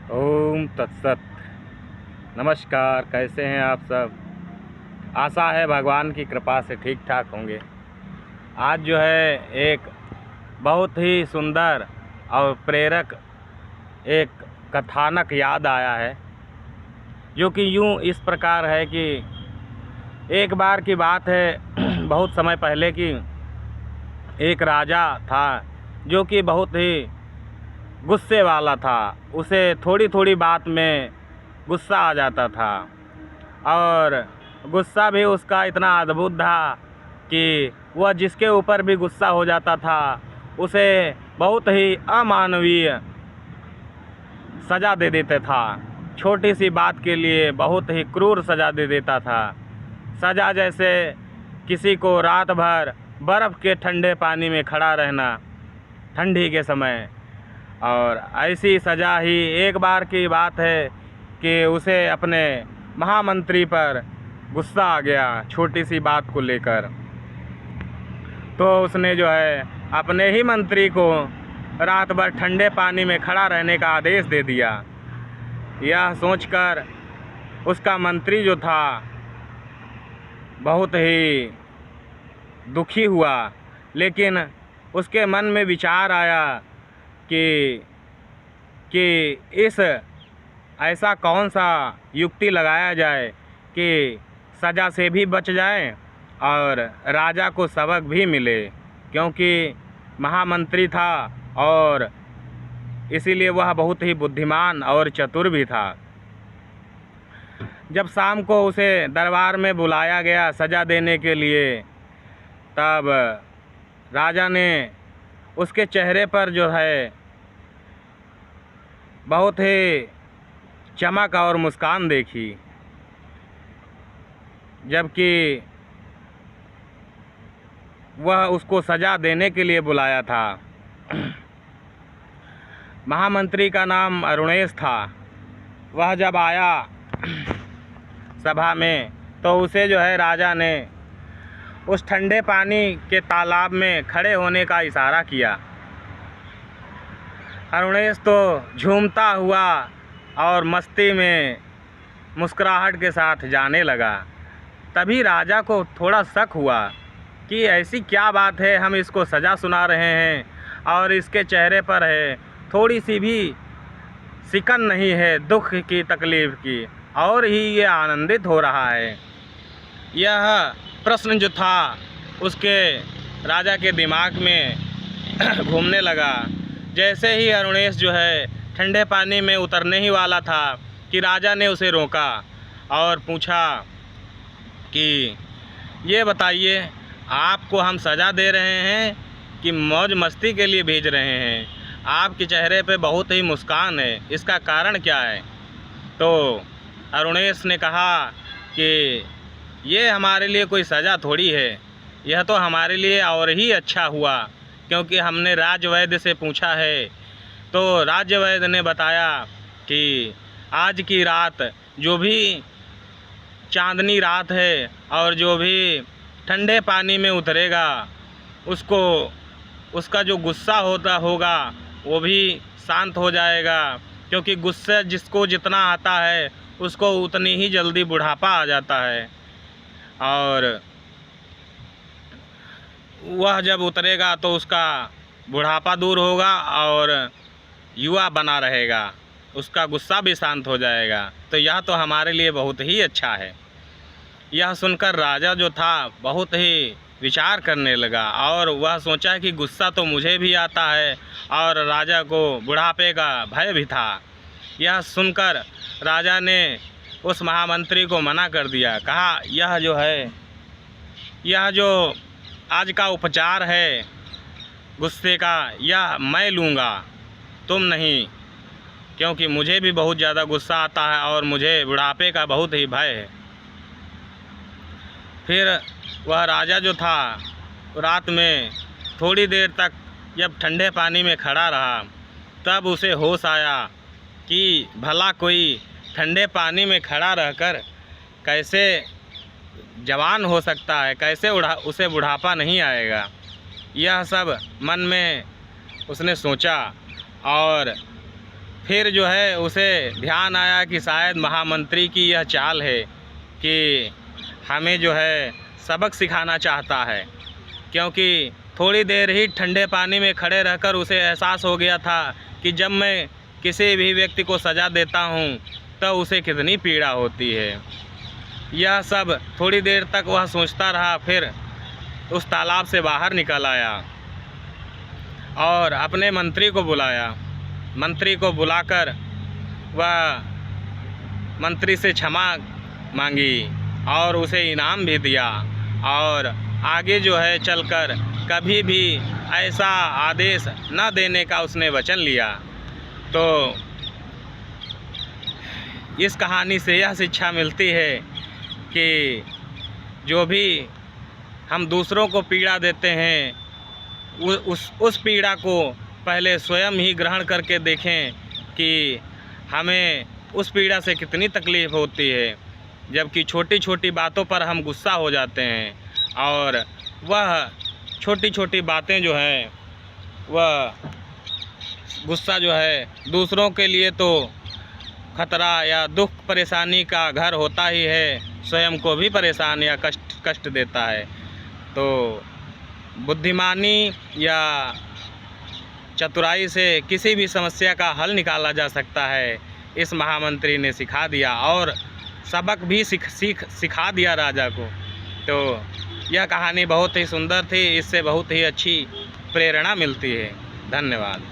ओम तत्सत। नमस्कार, कैसे हैं आप सब। आशा है भगवान की कृपा से ठीक ठाक होंगे। आज जो है एक बहुत ही सुंदर और प्रेरक एक कथानक याद आया है, जो कि यूँ इस प्रकार है कि एक बार की बात है बहुत समय पहले की। एक राजा था जो कि बहुत ही गुस्से वाला था। उसे थोड़ी थोड़ी बात में गुस्सा आ जाता था, और गुस्सा भी उसका इतना अद्भुत था कि वह जिसके ऊपर भी गुस्सा हो जाता था उसे बहुत ही अमानवीय सज़ा दे देता था। छोटी सी बात के लिए बहुत ही क्रूर सज़ा दे देता था। सज़ा जैसे किसी को रात भर बर्फ़ के ठंडे पानी में खड़ा रहना ठंडी के समय। और ऐसी सज़ा ही एक बार की बात है कि उसे अपने महामंत्री पर गुस्सा आ गया छोटी सी बात को लेकर। तो उसने जो है अपने ही मंत्री को रात भर ठंडे पानी में खड़ा रहने का आदेश दे दिया। यह सोचकर उसका मंत्री जो था बहुत ही दुखी हुआ, लेकिन उसके मन में विचार आया कि इस ऐसा कौन सा युक्ति लगाया जाए कि सज़ा से भी बच जाए और राजा को सबक भी मिले, क्योंकि महामंत्री था और इसीलिए वह बहुत ही बुद्धिमान और चतुर भी था। जब शाम को उसे दरबार में बुलाया गया सज़ा देने के लिए, तब राजा ने उसके चेहरे पर जो है बहुत ही चमक और मुस्कान देखी, जबकि वह उसको सज़ा देने के लिए बुलाया था। महामंत्री का नाम अरुणेश था। वह जब आया सभा में तो उसे जो है राजा ने उस ठंडे पानी के तालाब में खड़े होने का इशारा किया। अरुणेश तो झूमता हुआ और मस्ती में मुस्कुराहट के साथ जाने लगा। तभी राजा को थोड़ा शक हुआ कि ऐसी क्या बात है, हम इसको सज़ा सुना रहे हैं और इसके चेहरे पर है थोड़ी सी भी सिकन नहीं है दुख की, तकलीफ़ की, और ही ये आनंदित हो रहा है। यह प्रश्न जो था उसके राजा के दिमाग में घूमने लगा। जैसे ही अरुणेश जो है ठंडे पानी में उतरने ही वाला था कि राजा ने उसे रोका और पूछा कि ये बताइए, आपको हम सज़ा दे रहे हैं कि मौज मस्ती के लिए भेज रहे हैं? आपके चेहरे पे बहुत ही मुस्कान है, इसका कारण क्या है? तो अरुणेश ने कहा कि ये हमारे लिए कोई सज़ा थोड़ी है, यह तो हमारे लिए और ही अच्छा हुआ, क्योंकि हमने राजवैद्य से पूछा है तो राजवैद्य ने बताया कि आज की रात जो भी चांदनी रात है और जो भी ठंडे पानी में उतरेगा उसको उसका जो गुस्सा होगा वो भी शांत हो जाएगा, क्योंकि गुस्सा जिसको जितना आता है उसको उतनी ही जल्दी बुढ़ापा आ जाता है। और वह जब उतरेगा तो उसका बुढ़ापा दूर होगा और युवा बना रहेगा, उसका गुस्सा भी शांत हो जाएगा। तो यह तो हमारे लिए बहुत ही अच्छा है। यह सुनकर राजा जो था बहुत ही विचार करने लगा और वह सोचा कि गुस्सा तो मुझे भी आता है और राजा को बुढ़ापे का भय भी था। यह सुनकर राजा ने उस महामंत्री को मना कर दिया। कहा, यह जो आज का उपचार है गुस्से का, यह मैं लूँगा, तुम नहीं, क्योंकि मुझे भी बहुत ज़्यादा गुस्सा आता है और मुझे बुढ़ापे का बहुत ही भय है। फिर वह राजा जो था रात में थोड़ी देर तक जब ठंडे पानी में खड़ा रहा, तब उसे होश आया कि भला कोई ठंडे पानी में खड़ा रहकर कैसे जवान हो सकता है, कैसे उसे बुढ़ापा नहीं आएगा। यह सब मन में उसने सोचा और फिर जो है उसे ध्यान आया कि शायद महामंत्री की यह चाल है कि हमें जो है सबक सिखाना चाहता है, क्योंकि थोड़ी देर ही ठंडे पानी में खड़े रहकर उसे एहसास हो गया था कि जब मैं किसी भी व्यक्ति को सज़ा देता हूँ तो उसे कितनी पीड़ा होती है। यह सब थोड़ी देर तक वह सोचता रहा, फिर उस तालाब से बाहर निकल आया और अपने मंत्री को बुलाया। मंत्री को बुलाकर वह मंत्री से क्षमा मांगी और उसे इनाम भी दिया, और आगे जो है चलकर कभी भी ऐसा आदेश न देने का उसने वचन लिया। तो इस कहानी से यह शिक्षा मिलती है कि जो भी हम दूसरों को पीड़ा देते हैं उस पीड़ा को पहले स्वयं ही ग्रहण करके देखें कि हमें उस पीड़ा से कितनी तकलीफ़ होती है। जबकि छोटी छोटी बातों पर हम गुस्सा हो जाते हैं और वह छोटी छोटी बातें जो हैं वह गुस्सा जो है दूसरों के लिए तो खतरा या दुख परेशानी का घर होता ही है, स्वयं को भी परेशान या कष्ट देता है। तो बुद्धिमानी या चतुराई से किसी भी समस्या का हल निकाला जा सकता है, इस महामंत्री ने सिखा दिया और सबक भी सिखा दिया राजा को। तो यह कहानी बहुत ही सुंदर थी, इससे बहुत ही अच्छी प्रेरणा मिलती है। धन्यवाद।